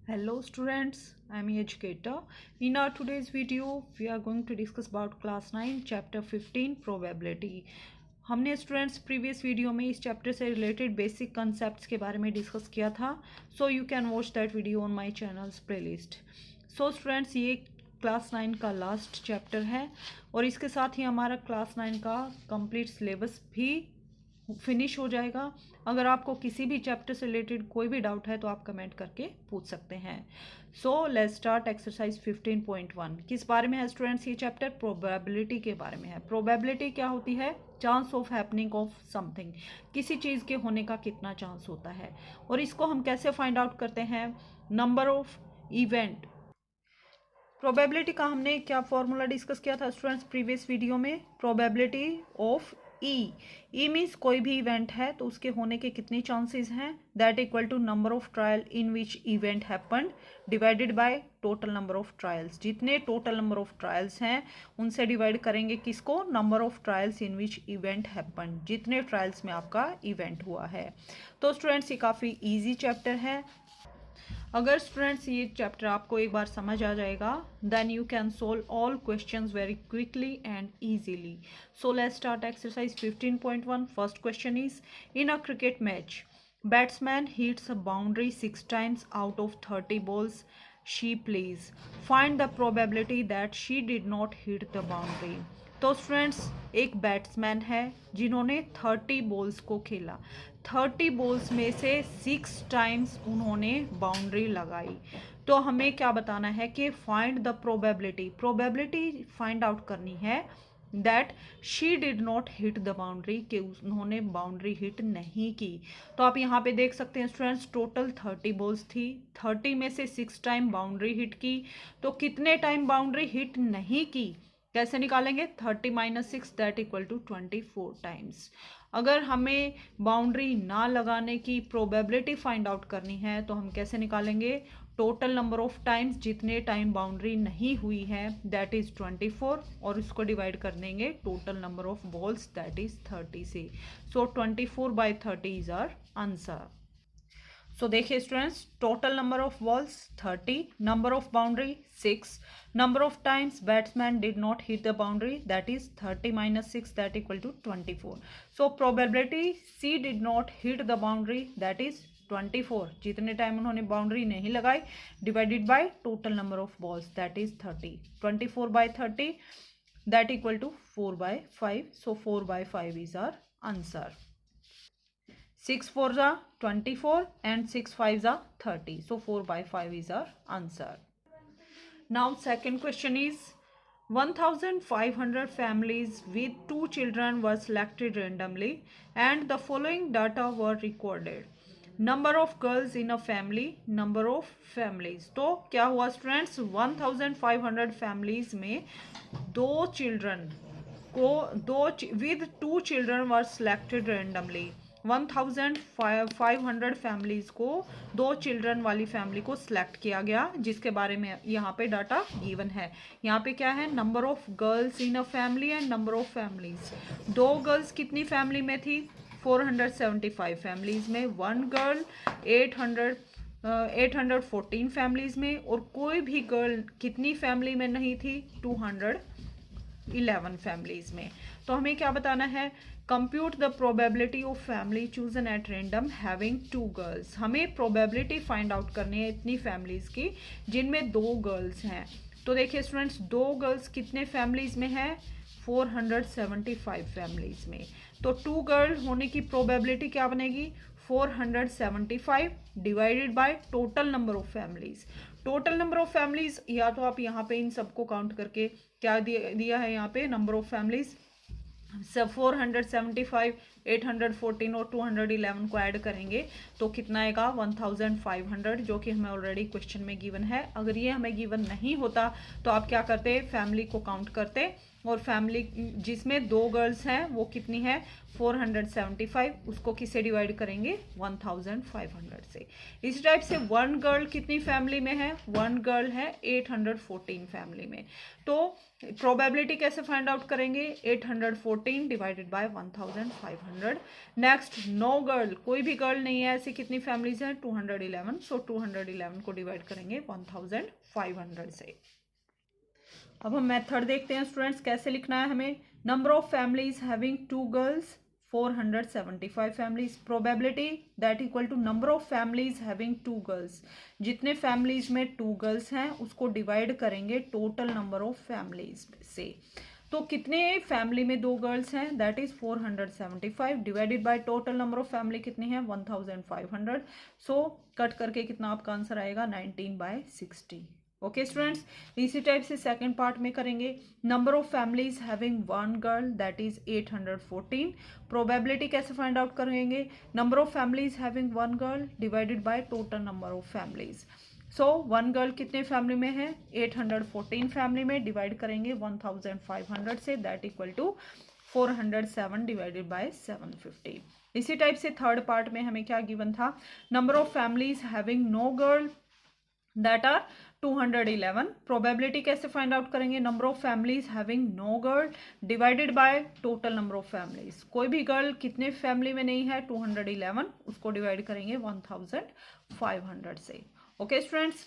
Hello students, I am educator. In our today's video, we are going to discuss about class 9 chapter 15 probability. हमने students previous video में इस chapter से related basic concepts के बारे में discuss किया था. So you can watch that video on my channels playlist. So students, ये क्लास 9 का लास्ट चैप्टर है और इसके साथ ही हमारा क्लास 9 का कंप्लीट सिलेबस भी फिनिश हो जाएगा. अगर आपको किसी भी चैप्टर से रिलेटेड कोई भी डाउट है तो आप कमेंट करके पूछ सकते हैं. सो लेट्स स्टार्ट एक्सरसाइज 15.1. किस बारे में है स्टूडेंट्स ये चैप्टर? प्रोबेबिलिटी के बारे में है. प्रोबेबिलिटी क्या होती है? Chance of happening of something. किसी चीज़ के होने का कितना चांस होता है और इसको हम कैसे फाइंड आउट करते हैं? Number of event. प्रोबेबिलिटी का हमने क्या फॉर्मूला डिस्कस किया था स्टूडेंट्स प्रीवियस वीडियो में? प्रोबेबिलिटी ऑफ ई मीन्स कोई भी इवेंट है तो उसके होने के कितने चांसेस हैं, that equal to number of trial in which event happened divided by total number of trials. जितने टोटल नंबर ऑफ ट्रायल्स हैं उनसे डिवाइड करेंगे किसको? Number of trials in which event happened. जितने ट्रायल्स में आपका इवेंट हुआ है. तो स्टूडेंट्स ये काफ़ी ईजी चैप्टर है. अगर स्टूडेंट्स ये चैप्टर आपको एक बार समझ आ जाएगा then you can solve all questions very quickly and easily. So let's start exercise 15.1. First question is, in a cricket match batsman hits a boundary 6 times out of 30 balls she plays. Find the probability that she did not hit the boundary. तो students एक batsman है जिन्होंने 30 balls को खेला. 30 balls में से 6 times उन्होंने boundary लगाई. तो हमें क्या बताना है कि find the probability. Probability find out करनी है that she did not hit the boundary, कि उन्होंने बाउंड्री हिट नहीं की. तो आप यहाँ पे देख सकते हैं स्टूडेंट्स टोटल 30 बॉल्स थी. 30 में से 6 टाइम बाउंड्री हिट की. तो कितने टाइम बाउंड्री हिट नहीं की कैसे निकालेंगे? 30 minus 6 that equal to 24 times. अगर हमें बाउंड्री ना लगाने की प्रोबेबिलिटी फाइंड आउट करनी है तो हम कैसे निकालेंगे? टोटल नंबर ऑफ टाइम्स जितने टाइम बाउंड्री नहीं हुई है दैट इज 24 और इसको डिवाइड कर देंगे total number of balls that is 30 से. So 24/30 is our answer. So देखिए students, total number of balls 30, number of boundary 6, number of times batsman did not hit the boundary that is 30 minus 6 that equal to 24. So probability she did not hit the boundary that is 24, जितने time उन्होंने boundary नहीं लगाई, divided by total number of balls that is 30. 24/30 that equal to 4/5. So 4/5 is our answer. 6 4s are 24 and 6 5s are 30. So 4/5 is our answer. Now second question is, 1500 families with 2 children were selected randomly and the following data were recorded. Number of girls in a family, number of families. तो क्या हुआ students? 1500 families में with 2 children were selected randomly. 1500 families को 2 children वाली family को select किया गया, जिसके बारे में यहाँ पे डाटा गिवन है. यहाँ पे क्या है? Number of girls in a family and number of families. 2 girls कितनी फैमिली में थी? 475 फैमिलीज में. 1 गर्ल 814 फैमिलीज में. और कोई भी गर्ल कितनी फैमिली में नहीं थी? 211 फैमिलीज में. तो हमें क्या बताना है? Compute the probability of family chosen at random having 2 girls. हमें प्रोबेबिलिटी फाइंड आउट करनी है इतनी फैमिलीज की जिनमें 2 गर्ल्स हैं. तो देखिए स्टूडेंट्स, 2 गर्ल्स कितने फैमिलीज में है? 475 फैमिलीज में. तो 2 गर्ल होने की प्रोबेबिलिटी क्या बनेगी? 475 divided by total number of families. Total number of families या तो आप यहाँ पे इन सबको काउंट करके क्या दिया है यहाँ पे नंबर ऑफ फैमिलीज 475, 814 और 211 को ऐड करेंगे तो कितना आएगा? 1500, जो कि हमें ऑलरेडी क्वेश्चन में गिवन है. अगर ये हमें गिवन नहीं होता तो आप क्या करते? फैमिली को काउंट करते और फैमिली जिसमें 2 गर्ल्स हैं वो कितनी है 475, उसको किससे डिवाइड करेंगे 1500 से। इस टाइप से 1 गर्ल कितनी फैमिली में है, 1 गर्ल है 814 फैमिली में। तो प्रोबेबिलिटी कैसे फाइंड आउट करेंगे, 814 divided by 1500। Next, no girl, कोई भी गर्ल नहीं है ऐसी कितनी फैमिलीज हैं 211, सो 211 को डिवाइड करेंगे 1500 से। अब हम मेथड देखते हैं स्टूडेंट्स, कैसे लिखना है हमें। Number of families having 2 girls 475 families, probability that equal to number of families having 2 girls, जितने फैमिलीज में 2 गर्ल्स हैं उसको डिवाइड करेंगे टोटल नंबर ऑफ फैमिलीज से। तो कितने फैमिली में 2 गर्ल्स हैं, that is 475 divided by total number of family कितनी है 1500। सो कट करके कितना आपका आंसर आएगा 19/60। ओके स्टूडेंट्स, इसी टाइप से सेकंड पार्ट में करेंगे। Number of families having 1 girl that is 814, probability कैसे फाइंड आउट करेंगे, number of families having 1 girl divided by total number of families. So 1 girl कितने फैमिली में है 814 फैमिली में, डिवाइड करेंगे 1500 से, that equal to 407 divided by 750। इसी type से थर्ड पार्ट में हमें क्या गिवन था, number of families having no girl that are 211, probability कैसे फाइंड आउट करेंगे, number of families having no girl divided by total number of families, कोई भी गर्ल कितने फैमिली में नहीं है 211, उसको डिवाइड करेंगे 1500 से। ओके स्टूडेंट्स,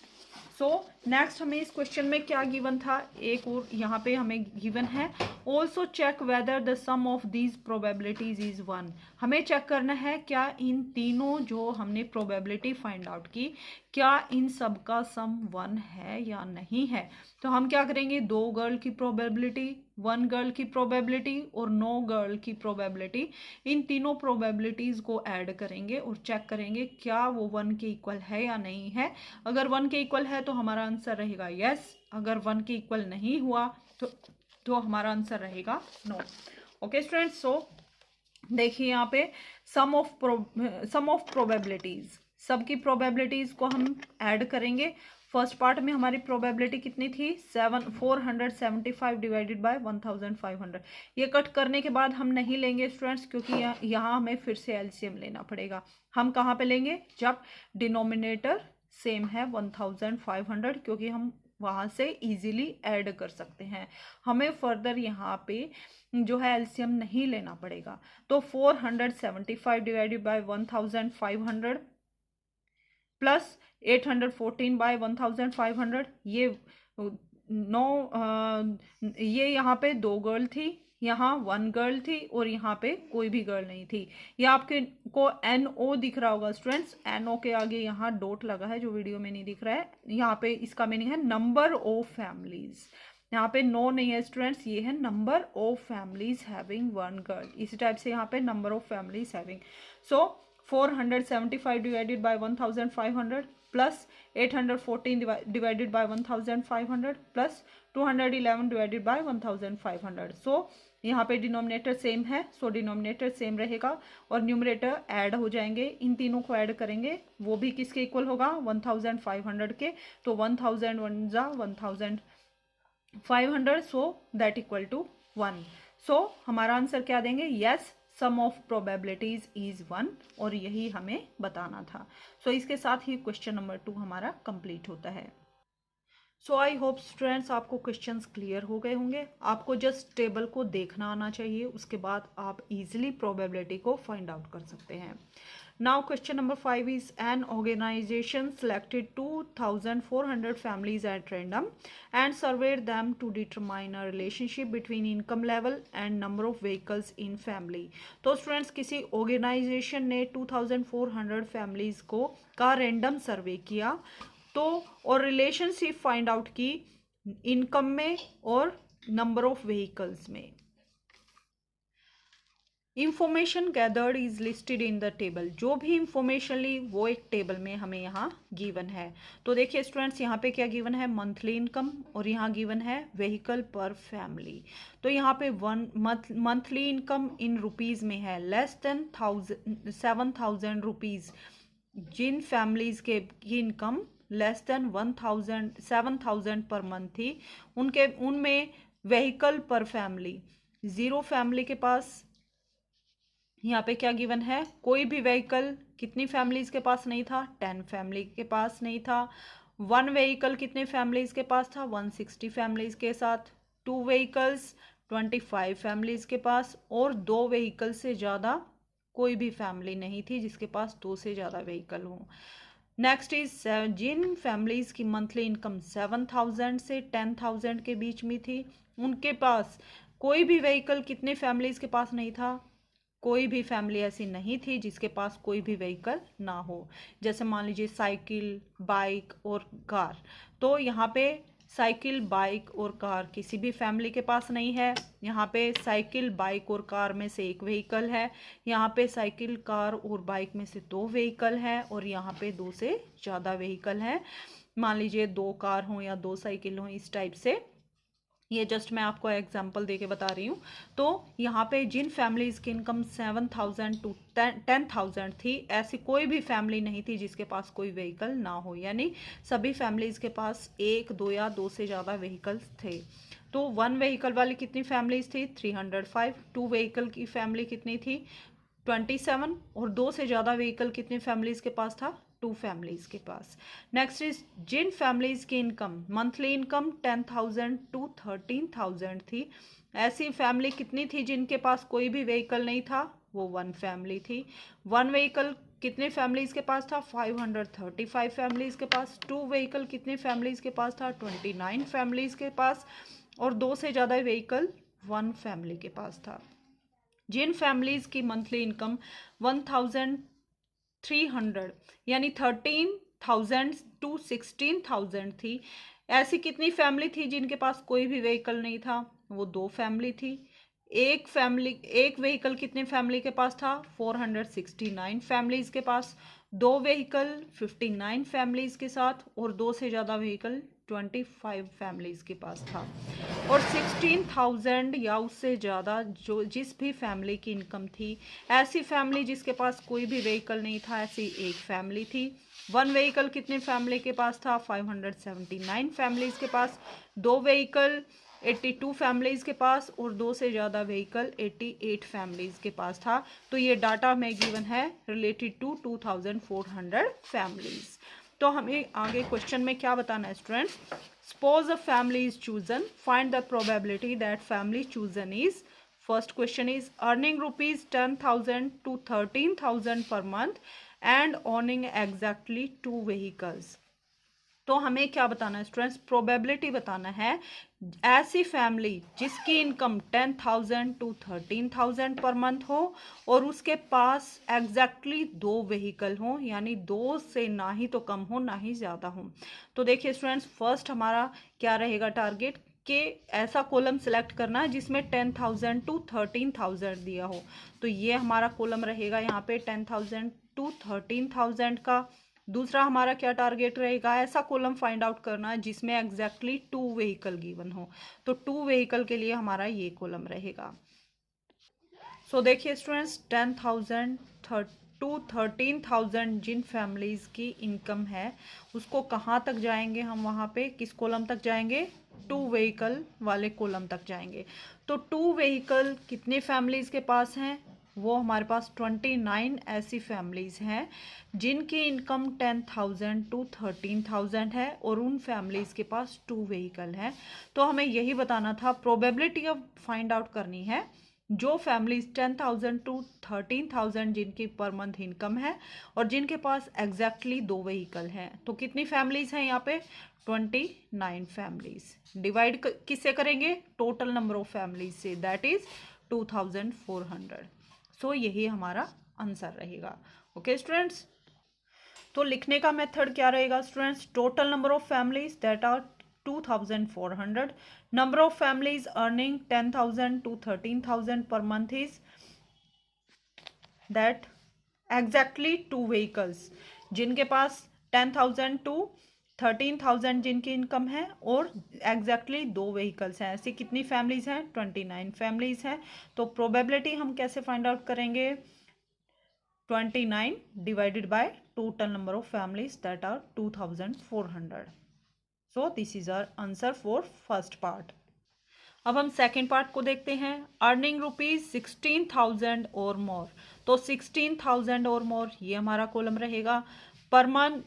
सो नेक्स्ट हमें इस क्वेश्चन में क्या गिवन था, एक और यहाँ पे हमें गिवन है, also check whether the sum of these probabilities is 1। हमें चेक करना है क्या इन तीनों जो हमने प्रोबेबिलिटी फाइंड आउट की, क्या इन सब का सम 1 है या नहीं है। तो हम क्या करेंगे, 2 गर्ल की प्रोबेबिलिटी, 1 गर्ल की प्रोबेबिलिटी और 9 गर्ल की प्रोबेबिलिटी, इन तीनों प्रोबेबिलिटीज को ऐड करेंगे और चेक करेंगे क्या वो 1 के इक्वल है या नहीं है। अगर 1 के इक्वल है तो हमारा आंसर रहेगा यस, अगर 1 के इक्वल नहीं हुआ तो हमारा आंसर रहेगा नो। ओके स्टूडेंट्स, सो देखिए यहाँ पे सम ऑफ प्रोबेबिलिटीज, सबकी प्रोबेबिलिटीज को हम ऐड करेंगे। फर्स्ट पार्ट में हमारी प्रोबेबिलिटी कितनी थी 475 डिवाइडेड बाय 1500। ये कट करने के बाद हम नहीं लेंगे स्टूडेंट्स, क्योंकि यहाँ हमें फिर से एलसीएम लेना पड़ेगा। हम कहाँ पे लेंगे, जब डिनोमिनेटर सेम है 1500, क्योंकि हम वहाँ से इजीली ऐड कर सकते हैं, हमें फर्दर यहाँ पे जो है एलसीएम नहीं लेना पड़ेगा। तो 475 डिवाइडेड बाय 1500 प्लस 814 बाय 1500, ये ये यहाँ पे 2 गर्ल थी, यहाँ 1 गर्ल थी और यहाँ पे कोई भी गर्ल नहीं थी। ये आपके को NO दिख रहा होगा स्टूडेंट्स, NO के आगे यहाँ डॉट लगा है जो वीडियो में नहीं दिख रहा है, यहाँ पे इसका मीनिंग है नंबर ऑफ फैमिलीज। यहाँ पे नो नहीं है स्टूडेंट्स, ये है number of families having 1 girl. इसी टाइप से यहाँ पे number of families having, so 475 divided by 1500 plus 814 divided by 1500 plus 211 divided by 1500। सो यहाँ पे डिनोमिनेटर सेम है, सो डिनोमिनेटर सेम रहेगा और न्यूमरेटर ऐड हो जाएंगे। इन तीनों को ऐड करेंगे, वो भी किसके इक्वल होगा 1500 के, तो 1000 1 जा 1500, so that equal to 1। So हमारा आंसर क्या देंगे, yes sum of probabilities is 1, और यही हमें बताना था। सो इसके साथ ही क्वेश्चन नंबर 2 हमारा कंप्लीट होता है। सो आई होप स्टूडेंट्स आपको क्वेश्चंस क्लियर हो गए होंगे। आपको जस्ट टेबल को देखना आना चाहिए, उसके बाद आप इजीली प्रोबेबिलिटी को फाइंड आउट कर सकते हैं। Now question number 5 is an organisation selected 2400 families at random and surveyed them to determine a relationship between income level and number of vehicles in family। तो स्टूडेंट्स किसी organisation ने 2400 families को का random सर्वे किया, तो और रिलेशनशिप फाइंड आउट की income में और नंबर ऑफ व्हीकल्स में। Information gathered is listed in the table, जो भी इंफॉर्मेशन ली वो एक टेबल में हमें यहाँ गिवन है। तो देखिए स्टूडेंट्स यहाँ पे क्या गिवन है, मंथली इनकम, और यहाँ गिवन है व्हीकल पर फैमिली। तो यहाँ पे मंथली इनकम इन रुपीज़ में है लेस देन 7000 रुपीज़। जिन फैमिलीज़ के की income less than 7000 per month थी, उनमें व्हीकल पर फैमिली। 0 फैमिली के पास यहाँ पे क्या गिवन है, कोई भी व्हीकल कितनी फैमिलीज के पास नहीं था, 10 फैमिली के पास नहीं था। 1 व्हीकल कितने फैमिलीज के पास था, 160 फैमिलीज के साथ। 2 व्हीकल्स 25 फैमिलीज के पास, और 2 व्हीकल से ज़्यादा कोई भी फैमिली नहीं थी जिसके पास 2 से ज़्यादा व्हीकल हो। नेक्स्ट इज जिन फैमिलीज की मंथली इनकम 7,000 से 10,000 के बीच में थी, उनके पास कोई भी व्हीकल कितने फैमिलीज के पास नहीं था, कोई भी फैमिली ऐसी नहीं थी जिसके पास कोई भी व्हीकल ना हो। जैसे मान लीजिए साइकिल, बाइक और कार, तो यहाँ पे साइकिल, बाइक और कार किसी भी फैमिली के पास नहीं है। यहाँ पे साइकिल, बाइक और कार में से एक व्हीकल है, यहाँ पे साइकिल, कार और बाइक में से 2 व्हीकल है, और यहाँ पे 2 से ज़्यादा व्हीकल है। मान लीजिए 2 कार हों या 2 साइकिल हों, इस टाइप से। ये जस्ट मैं आपको एग्जांपल देके बता रही हूँ। तो यहाँ पे जिन फैमिलीज़ की इनकम 7,000 टू 10,000 थी, ऐसी कोई भी फैमिली नहीं थी जिसके पास कोई व्हीकल ना हो, यानी सभी फैमिलीज़ के पास 1, 2 या 2 से ज़्यादा व्हीकल्स थे। तो 1 व्हीकल वाली कितनी फैमिलीज़ थी, 305। 2 व्हीकल की फैमिली कितनी थी, 27। और 2 से ज़्यादा व्हीकल कितनी फैमिलीज़ के पास था, 2 फैमिलीज़ के पास। नेक्स्ट इज जिन फैमिलीज़ की इनकम मंथली इनकम 10,000 टू 13,000 थी, ऐसी फैमिली कितनी थी जिनके पास कोई भी व्हीकल नहीं था, वो 1 फैमिली थी। 1 व्हीकल कितने फैमिलीज़ के पास था, 535 फैमिलीज़ के पास। 2 व्हीकल कितने फैमिलीज़ के पास था, 29 फैमिलीज़ के पास। और 2 से ज़्यादा व्हीकल 1 फैमिली के पास था। जिन फैमिलीज़ की मंथली इनकम 1,300 यानी 13,000 टू 16,000 थी, ऐसी कितनी फैमिली थी जिनके पास कोई भी व्हीकल नहीं था, वो 2 फैमिली थी। एक व्हीकल कितने फैमिली के पास था, 469 फैमिलीज़ के पास। 2 व्हीकल 59 फैमिलीज़ के साथ, और 2 से ज़्यादा व्हीकल 25 फैमिलीज़ के पास था। और 16,000 या उससे ज़्यादा जो जिस भी फैमिली की इनकम थी, ऐसी फैमिली जिसके पास कोई भी व्हीकल नहीं था, ऐसी एक फैमिली थी। 1 व्हीकल कितने फैमिली के पास था, 579 फैमिलीज़ के पास। 2 व्हीकल 82 फैमिलीज़ के पास, और 2 से ज़्यादा व्हीकल 88 फैमिलीज़ के पास था। तो ये डाटा में गिवन है रिलेटेड टू 2,400 फैमिलीज़। तो हमें आगे क्वेश्चन में क्या बताना है students, suppose a family is chosen, find the probability that family chosen is, first question is earning rupees 10,000 to 13,000 per month and owning exactly 2 vehicles. तो हमें क्या बताना है स्टूडेंट्स, प्रोबेबिलिटी बताना है ऐसी फैमिली जिसकी इनकम 10,000 टू 13,000 पर मंथ हो, और उसके पास एग्जैक्टली 2 व्हीकल हो, यानी 2 से ना ही तो कम हो ना ही ज़्यादा हो। तो देखिए स्टूडेंट्स, फर्स्ट हमारा क्या रहेगा टारगेट, कि ऐसा कॉलम सिलेक्ट करना है जिसमें 10,000 टू 13,000 दिया हो। तो ये हमारा कॉलम रहेगा यहाँ पे 10,000 टू 13,000 का। दूसरा हमारा क्या टारगेट रहेगा, ऐसा कॉलम फाइंड आउट करना है जिसमें एग्जैक्टली 2 व्हीकल गिवन हो। तो 2 व्हीकल के लिए हमारा ये कॉलम रहेगा। सो देखिए स्टूडेंट्स, 10,000 टू 13,000 जिन फैमिलीज़ की इनकम है, उसको कहाँ तक जाएंगे हम, वहाँ पे किस कॉलम तक जाएंगे, 2 व्हीकल वाले कॉलम तक जाएंगे। तो 2 व्हीकल कितने फैमिलीज़ के पास हैं, वो हमारे पास 29 ऐसी फैमिलीज़ हैं जिनकी इनकम 10,000 टू 13,000 है, और उन फैमिलीज़ के पास 2 व्हीकल हैं। तो हमें यही बताना था, प्रोबेबिलिटी ऑफ फाइंड आउट करनी है जो फैमिलीज 10,000 टू 13,000 जिनकी पर मंथ इनकम है, और जिनके पास एग्जैक्टली 2 व्हीकल हैं। तो कितनी फैमिलीज हैं यहाँ पे, 29 फैमिलीज। डिवाइड किससे करेंगे, टोटल नंबर ऑफ फैमिलीज से, दैट इज 2,400। सो यही हमारा आंसर रहेगा। ओके स्टूडेंट्स, तो लिखने का मेथड क्या रहेगा students, total number of families that are 2,400, number of families earning 10,000 to 13,000 per month is that exactly 2 vehicles, जिनके पास 10,000 to 13,000 जिनकी इनकम है, और एग्जैक्टली 2 व्हीकल्स हैं। ऐसी कितनी फैमिलीज हैं, 29 फैमिलीज हैं। तो प्रोबेबिलिटी हम कैसे फाइंड आउट करेंगे, 29 divided by total number of families that are 2,400. So this is our answer for first part. अब हम सेकेंड पार्ट को देखते हैं। अर्निंग ₹16,000 और मोर, तो 16,000 और मोर ये हमारा कॉलम रहेगा। पर मंथ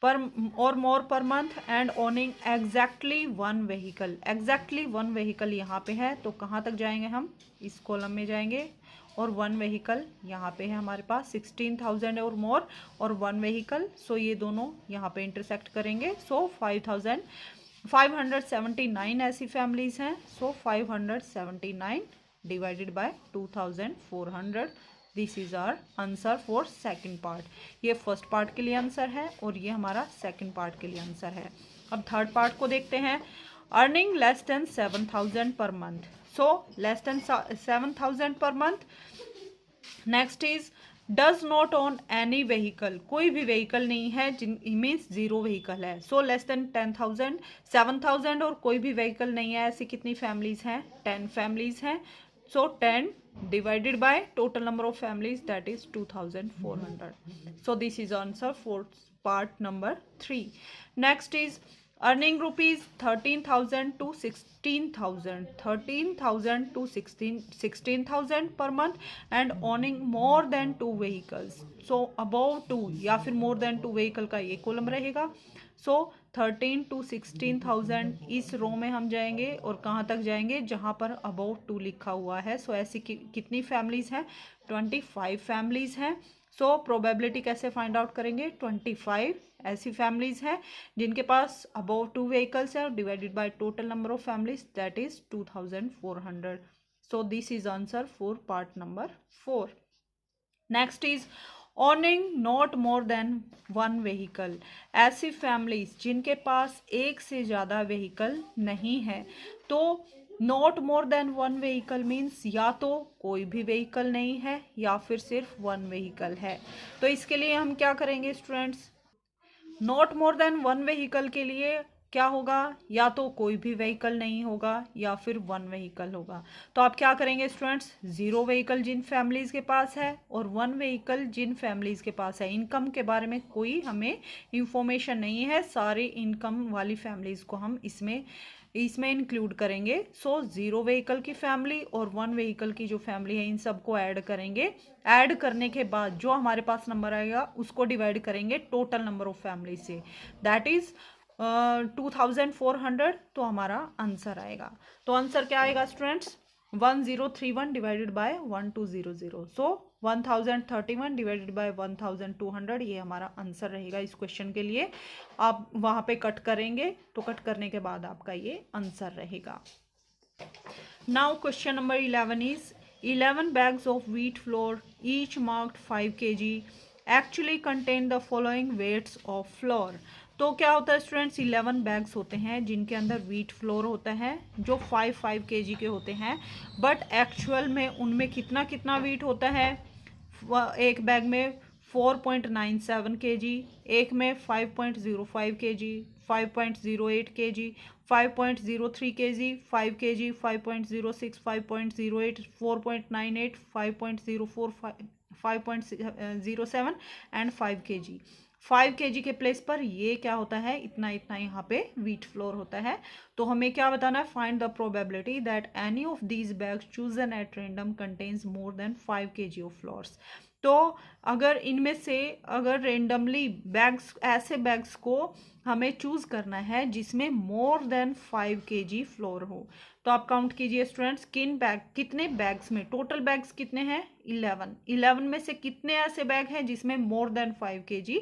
पर और more per month and owning exactly one vehicle, exactly one vehicle यहाँ पे है, तो कहाँ तक जाएंगे हम, इस कॉलम में जाएंगे। और वन व्हीकल यहाँ पे है हमारे पास 16,000 और मोर और वन व्हीकल, सो ये दोनों यहाँ पे इंटरसेक्ट करेंगे। सो 5,579 ऐसी फैमिलीज हैं। So 579 divided by 2,400, this is our answer for second part. ये फर्स्ट पार्ट के लिए आंसर है और ये हमारा सेकंड पार्ट के लिए आंसर है। अब थर्ड पार्ट को देखते हैं। Earning less than 7,000 per month, so less than 7,000 per month. Next is does not own any vehicle, कोई भी व्हीकल नहीं है, मीन्स जीरो व्हीकल है। सो लेस देन 10,000, 7,000 और कोई भी व्हीकल नहीं है, ऐसी कितनी फैमिलीज हैं, 10 फैमिलीज हैं। सो 10 divided by total number of families, that is 2,400. So this is answer for part number 3. Next is earning ₹13,000 to 16,000, 13,000 to 16,000 per month and owning more than 2 vehicles. So above 2 या फिर more than 2 vehicle का ये column रहेगा। सो 13 to 16,000 इस रो में हम जाएंगे और कहाँ तक जाएंगे, जहाँ पर अबाउट 2 लिखा हुआ है। सो ऐसी कितनी फैमिलीज हैं, 25 फैमिलीज हैं। सो प्रोबेबिलिटी कैसे फाइंड आउट करेंगे, 25 ऐसी फैमिलीज हैं जिनके पास अबाउट 2 व्हीकल्स है, divided by total number of families, that is 2,400. So this is answer for part number 4. Next is owning not more than 1 vehicle, ऐसी families जिनके पास एक से ज़्यादा व्हीकल नहीं है। तो not more than 1 vehicle means या तो कोई भी व्हीकल नहीं है या फिर सिर्फ 1 व्हीकल है। तो इसके लिए हम क्या करेंगे students, not more than 1 vehicle के लिए क्या होगा, या तो कोई भी व्हीकल नहीं होगा या फिर 1 व्हीकल होगा। तो आप क्या करेंगे स्टूडेंट्स, 0 व्हीकल जिन फैमिलीज के पास है और 1 व्हीकल जिन फैमिलीज के पास है। इनकम के बारे में कोई हमें इंफॉर्मेशन नहीं है, सारी इनकम वाली फैमिलीज को हम इसमें इंक्लूड करेंगे। सो 0 व्हीकल की फैमिली और 1 व्हीकल की जो फैमिली है इन सबको ऐड करेंगे। ऐड करने के बाद जो हमारे पास नंबर आएगा उसको डिवाइड करेंगे टोटल नंबर ऑफ फैमिली से, दैट इज 2,400, तो हमारा आंसर आएगा। तो आंसर क्या आएगा students, 1031 divided by 1200, so 1031 divided by 1200, ये हमारा आंसर रहेगा इस क्वेश्चन के लिए। आप वहाँ पे कट करेंगे तो कट करने के बाद आपका ये आंसर रहेगा। Now question number 11 is 11 bags of wheat flour each marked 5 kg actually contain the following weights of flour. तो क्या होता है स्टूडेंट्स, 11 बैग्स होते हैं जिनके अंदर व्हीट फ्लोर होता है जो 5 kg के होते हैं, बट एक्चुअल में उनमें कितना कितना व्हीट होता है। एक बैग में 4.97 kg, एक में 5.05 kg, 5.08 kg, 5.03 kg, 5 kg, 5.06, 5.08, 4.98, 5.04, 5.07 and 5 kg। 5 kg के प्लेस पर ये क्या होता है, इतना इतना यहाँ पे व्हीट फ्लोर होता है। तो हमें क्या बताना है, find the probability that any of these bags chosen at random contains more than 5 kg of floors. तो अगर इनमें से अगर रेंडमली बैग्स, ऐसे बैग्स को हमें चूज करना है जिसमें मोर देन 5 kg फ्लोर हो, तो आप काउंट कीजिए स्टूडेंट्स, कितने बैग्स में, टोटल बैग्स कितने हैं, 11 में से कितने ऐसे बैग हैं जिसमें मोर देन 5 kg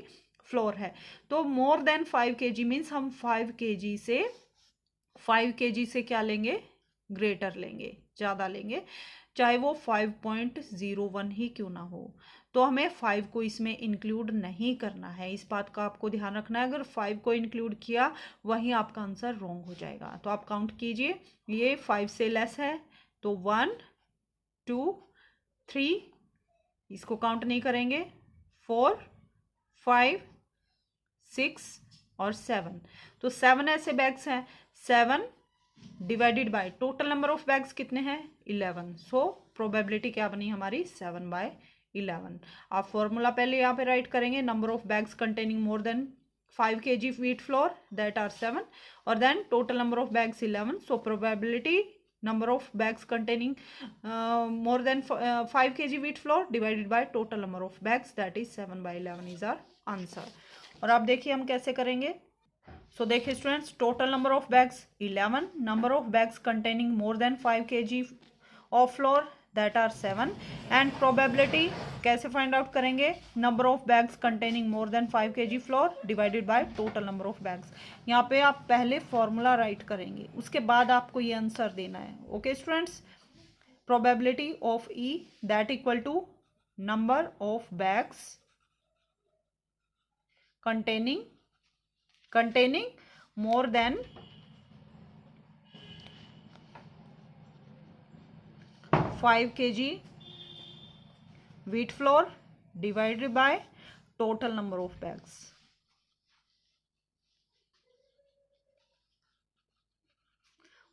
फ्लोर है। तो मोर देन 5 kg मीन्स हम 5 kg से क्या लेंगे, ग्रेटर लेंगे, ज़्यादा लेंगे, चाहे वो 5.01 ही क्यों ना हो। तो हमें 5 को इसमें इंक्लूड नहीं करना है, इस बात का आपको ध्यान रखना है। अगर 5 को इंक्लूड किया वहीं आपका आंसर रॉन्ग हो जाएगा। तो आप काउंट कीजिए, ये 5 से लेस है तो 1 2 3, इसको काउंट नहीं करेंगे, 4 5 6 और 7। तो 7 ऐसे बैग्स हैं, 7 divided by total number of bags कितने हैं, 11। सो प्रोबेबिलिटी क्या बनी हमारी, 7/11। आप फॉर्मूला पहले यहाँ पे राइट करेंगे, number of bags containing more than 5 kg wheat flour that are 7 और then total number of bags 11। So probability number of bags containing more than 5 kg wheat flour divided by total number of bags, that is 7/11 is our answer. और आप देखिए हम कैसे करेंगे. So देखिए students, total number of bags 11, number of bags containing more than 5 kg of flour that are 7, and probability कैसे find out करेंगे, number of bags containing more than 5 kg floor divided by total number of bags. यहाँ पे आप पहले formula right करेंगे, उसके बाद आपको ये आंसर देना है. Okay students, probability of E that equal to number of bags containing more than 5 kg wheat flour divided by total number of bags.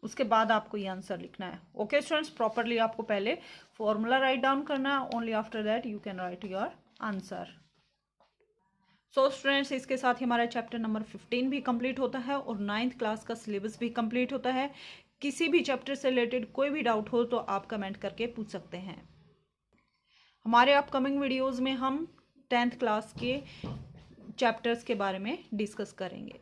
उसके बाद आपको ये आंसर लिखना है. ओके स्टूडेंट्स, प्रॉपरली आपको पहले फॉर्मूला राइट डाउन करना है. Only after that you can write your answer. So students, इसके साथ ही हमारा चैप्टर नंबर 15 भी कंप्लीट होता है और 9th क्लास का सिलेबस भी कंप्लीट होता है. किसी भी चैप्टर से रिलेटेड कोई भी डाउट हो तो आप कमेंट करके पूछ सकते हैं. हमारे अपकमिंग वीडियोस में हम 10th क्लास के चैप्टर्स के बारे में डिस्कस करेंगे.